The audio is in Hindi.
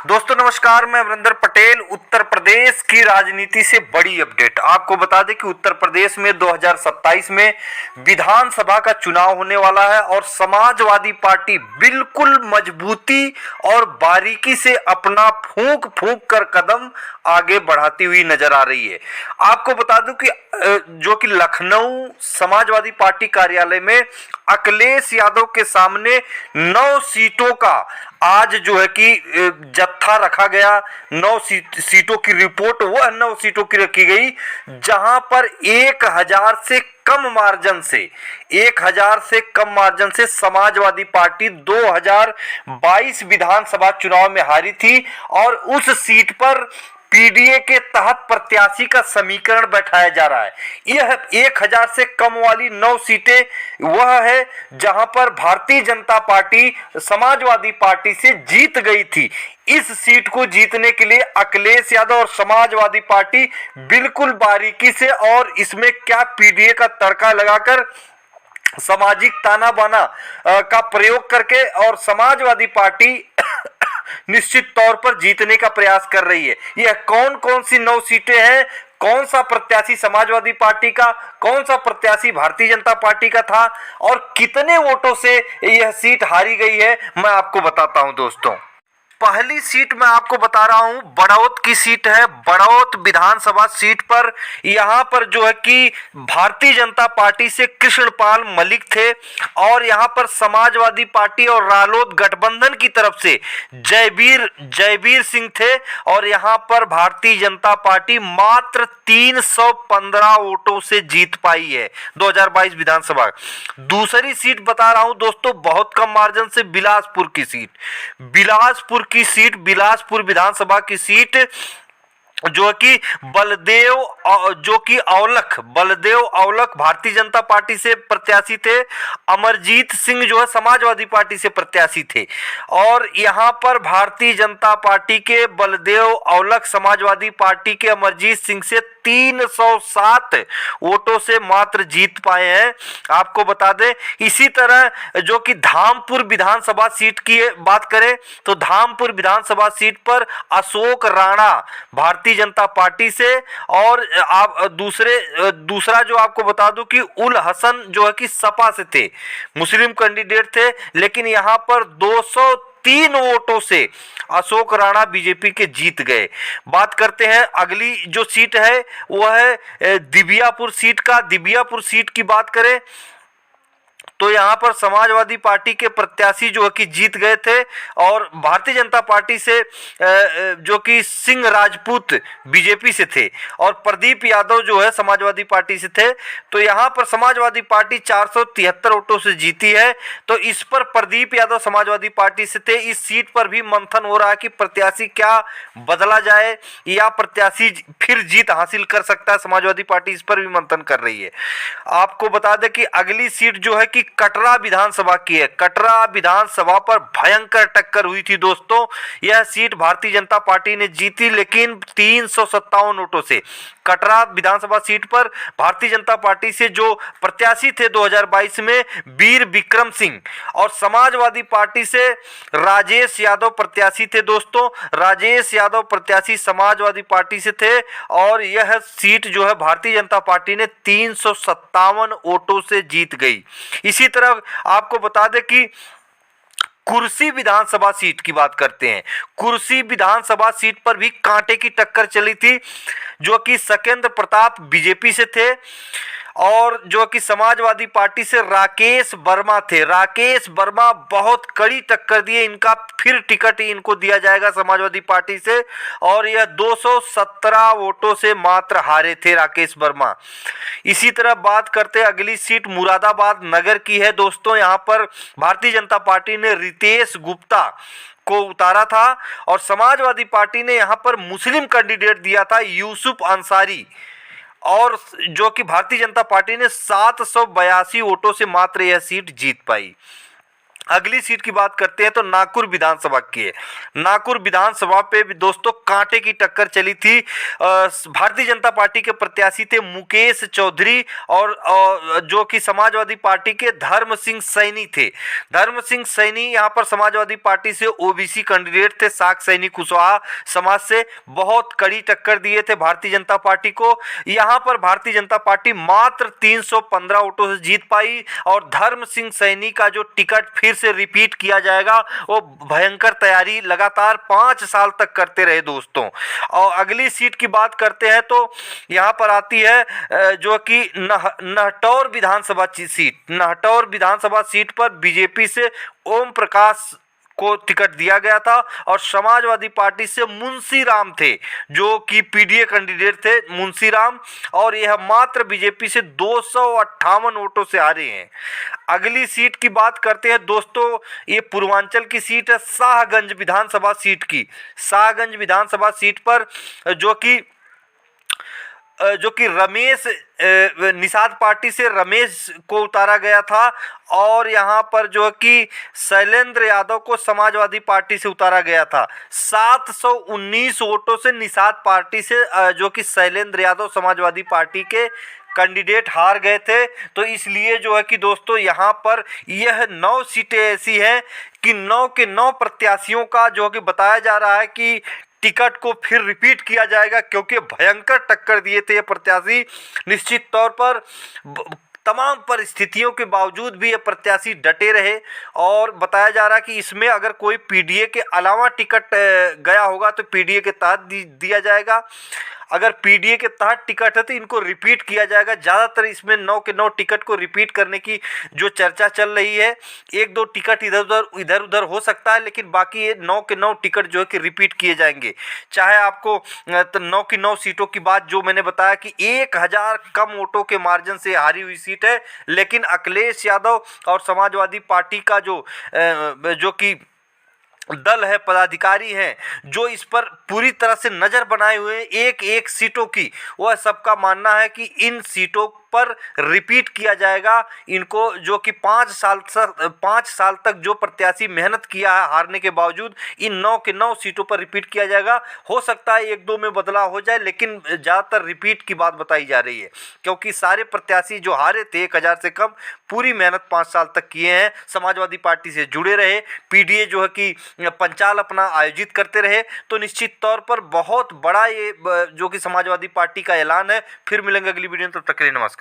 दोस्तों नमस्कार, मैं अमरिंदर पटेल। उत्तर प्रदेश की राजनीति से बड़ी अपडेट आपको बता दें कि उत्तर प्रदेश में 2027 में विधानसभा का चुनाव होने वाला है और समाजवादी पार्टी बिल्कुल मजबूती और बारीकी से अपना फूंक फूंक कर कदम आगे बढ़ाती हुई नजर आ रही है। आपको बता दूं कि जो कि लखनऊ समाजवादी पार्टी कार्यालय में अखिलेश यादव के सामने 9 सीटों का आज जो है कि जत्था रखा गया। 9 सीटों की रिपोर्ट वह 9 सीटों की रखी गई जहां पर 1000 से कम मार्जिन से 1000 से कम मार्जिन से समाजवादी पार्टी 2022 विधानसभा चुनाव में हारी थी और उस सीट पर पीडीए के तहत प्रत्याशी का समीकरण बैठाया जा रहा है। यह 1000 से कम वाली 9 सीटें वह है जहां पर भारतीय जनता पार्टी समाजवादी पार्टी से जीत गई थी। इस सीट को जीतने के लिए अखिलेश यादव और समाजवादी पार्टी बिल्कुल बारीकी से और इसमें क्या पीडीए का तड़का लगाकर सामाजिक ताना बाना का प्रयोग करके और समाजवादी पार्टी निश्चित तौर पर जीतने का प्रयास कर रही है। यह कौन कौन सी 9 सीटें हैं, कौन सा प्रत्याशी समाजवादी पार्टी का, कौन सा प्रत्याशी भारतीय जनता पार्टी का था और कितने वोटों से यह सीट हारी गई है, मैं आपको बताता हूं दोस्तों। पहली सीट मैं आपको बता रहा हूं, बड़ौत की सीट है। बड़ौत विधानसभा सीट पर यहां पर जो है कि भारतीय जनता पार्टी से कृष्णपाल मलिक थे और यहां पर समाजवादी पार्टी और रालोद गठबंधन की तरफ से जयवीर सिंह थे और यहां पर भारतीय जनता पार्टी मात्र 315 वोटों से जीत पाई है 2022 विधानसभा। दूसरी सीट बता रहा हूं दोस्तों, बहुत कम मार्जिन से बिलासपुर की सीट। बिलासपुर विधानसभा की सीट जो कि बलदेव औलख भारतीय जनता पार्टी से प्रत्याशी थे। अमरजीत सिंह जो है समाजवादी पार्टी से प्रत्याशी थे और यहां पर भारतीय जनता पार्टी के बलदेव औलख समाजवादी पार्टी के अमरजीत सिंह से 307 वोटों से मात्र जीत पाए हैं। आपको बता दें इसी तरह जो कि धामपुर विधानसभा सीट की बात करें तो धामपुर विधानसभा सीट पर अशोक राणा भारतीय जनता पार्टी से और आप दूसरा जो आपको बता दूं कि उल हसन जो है कि सपा से थे, मुस्लिम कैंडिडेट थे, लेकिन यहां पर 203 वोटों से अशोक राणा बीजेपी के जीत गए। बात करते हैं अगली जो सीट है वह है दिबियापुर सीट की बात करें तो यहां पर समाजवादी पार्टी के प्रत्याशी जो है कि जीत गए थे और भारतीय जनता पार्टी से जो कि सिंह राजपूत बीजेपी से थे और प्रदीप यादव जो है समाजवादी पार्टी से थे। तो यहां पर समाजवादी पार्टी 473 वोटों से जीती है। तो इस पर प्रदीप यादव समाजवादी पार्टी से थे। इस सीट पर भी मंथन हो रहा है कि प्रत्याशी क्या बदला जाए या प्रत्याशी फिर जीत हासिल कर सकता है। समाजवादी पार्टी इस पर भी मंथन कर रही है। आपको बता दें कि अगली सीट जो है कि कटरा विधानसभा की है। कटरा विधानसभा पर भयंकर टक्कर हुई थी दोस्तों। यह सीट भारतीय जनता पार्टी ने जीती लेकिन 357 वोटों से। कटरा विधानसभा सीट पर भारतीय जनता पार्टी से जो प्रत्याशी थे 2022 में वीर विक्रम सिंह और समाजवादी पार्टी से राजेश यादव प्रत्याशी थे दोस्तों। राजेश यादव प्रत्याशी समाजवादी पार्टी से थे और यह सीट जो है भारतीय जनता पार्टी ने 357 वोटों से जीत गई। इसी तरह आपको बता दें कि कुर्सी विधानसभा सीट की बात करते हैं। कुर्सी विधानसभा सीट पर भी कांटे की टक्कर चली थी जो कि सकेंद्र प्रताप बीजेपी से थे और जो कि समाजवादी पार्टी से राकेश वर्मा थे। राकेश वर्मा बहुत कड़ी टक्कर दिए, इनका फिर टिकट इनको दिया जाएगा समाजवादी पार्टी से और यह 217 वोटों से मात्र हारे थे राकेश वर्मा। इसी तरह बात करते हैं अगली सीट मुरादाबाद नगर की है दोस्तों। यहाँ पर भारतीय जनता पार्टी ने रितेश गुप्ता को उतारा था और समाजवादी पार्टी ने यहाँ पर मुस्लिम कैंडिडेट दिया था यूसुफ अंसारी और जो कि भारतीय जनता पार्टी ने 782 वोटों से मात्र यह सीट जीत पाई। अगली सीट की बात करते हैं तो नागपुर विधानसभा की है। नागपुर विधानसभा पे भी दोस्तों कांटे की टक्कर चली थी। भारतीय जनता पार्टी के प्रत्याशी थे मुकेश चौधरी और जो कि समाजवादी पार्टी के धर्म सिंह सैनी थे। धर्म सिंह सैनी यहाँ पर समाजवादी पार्टी से ओबीसी कैंडिडेट थे। साक सैनी कुशवाहा समाज से बहुत कड़ी टक्कर दिए थे भारतीय जनता पार्टी को। यहाँ पर भारतीय जनता पार्टी मात्र 315 वोटों से जीत पाई और धर्म सिंह सैनी का जो टिकट फिर से रिपीट किया जाएगा वो भयंकर तैयारी लगातार 5 साल तक करते रहे दोस्तों। और अगली सीट की बात करते हैं तो यहाँ पर आती है जो कि नहटौर विधानसभा सीट। नहटौर विधानसभा सीट पर बीजेपी से ओम प्रकाश को टिकट दिया गया था और समाजवादी पार्टी से मुंशी राम थे जो कि पीडीए कैंडिडेट थे मुंशी राम, और यह मात्र बीजेपी से 258 वोटों से हारे हैं। अगली सीट की बात करते हैं दोस्तों, ये पूर्वांचल की सीट है शाहगंज विधानसभा सीट की। शाहगंज विधानसभा सीट पर जो कि रमेश निषाद पार्टी से रमेश को उतारा गया था और यहाँ पर जो कि शैलेंद्र यादव को समाजवादी पार्टी से उतारा गया था। 719 वोटों से निषाद पार्टी से जो कि शैलेंद्र यादव समाजवादी पार्टी के कैंडिडेट हार गए थे। तो इसलिए जो है कि दोस्तों यहाँ पर यह 9 सीटें ऐसी हैं कि 9 के 9 प्रत्याशियों का जो कि बताया जा रहा है कि टिकट को फिर रिपीट किया जाएगा, क्योंकि भयंकर टक्कर दिए थे ये प्रत्याशी। निश्चित तौर पर तमाम परिस्थितियों के बावजूद भी ये प्रत्याशी डटे रहे और बताया जा रहा है कि इसमें अगर कोई पीडीए के अलावा टिकट गया होगा तो पीडीए के तहत दिया जाएगा। अगर पीडीए के तहत टिकट है तो इनको रिपीट किया जाएगा। ज़्यादातर इसमें 9 के 9 टिकट को रिपीट करने की जो चर्चा चल रही है। 1-2 टिकट इधर उधर हो सकता है, लेकिन बाकी ये 9 के 9 टिकट जो है कि रिपीट किए जाएंगे। चाहे आपको 9 की 9 सीटों की बात जो मैंने बताया कि 1000 कम वोटों के मार्जिन से हारी हुई सीट है, लेकिन अखिलेश यादव और समाजवादी पार्टी का जो कि दल है, पदाधिकारी हैं जो इस पर पूरी तरह से नज़र बनाए हुए हैं एक एक सीटों की, वह सबका मानना है कि इन सीटों पर रिपीट किया जाएगा। इनको जो कि 5 साल तक जो प्रत्याशी मेहनत किया है हारने के बावजूद, इन 9 के 9 सीटों पर रिपीट किया जाएगा। हो सकता है 1-2 में बदलाव हो जाए, लेकिन ज़्यादातर रिपीट की बात बताई जा रही है, क्योंकि सारे प्रत्याशी जो हारे थे 1000 से कम पूरी मेहनत 5 साल तक किए हैं, समाजवादी पार्टी से जुड़े रहे, पीडीए जो है कि पंचाल अपना आयोजित करते रहे। तो निश्चित तौर पर बहुत बड़ा ये जो कि समाजवादी पार्टी का ऐलान है। फिर मिलेंगे अगली वीडियो में, तब तक के लिए नमस्कार।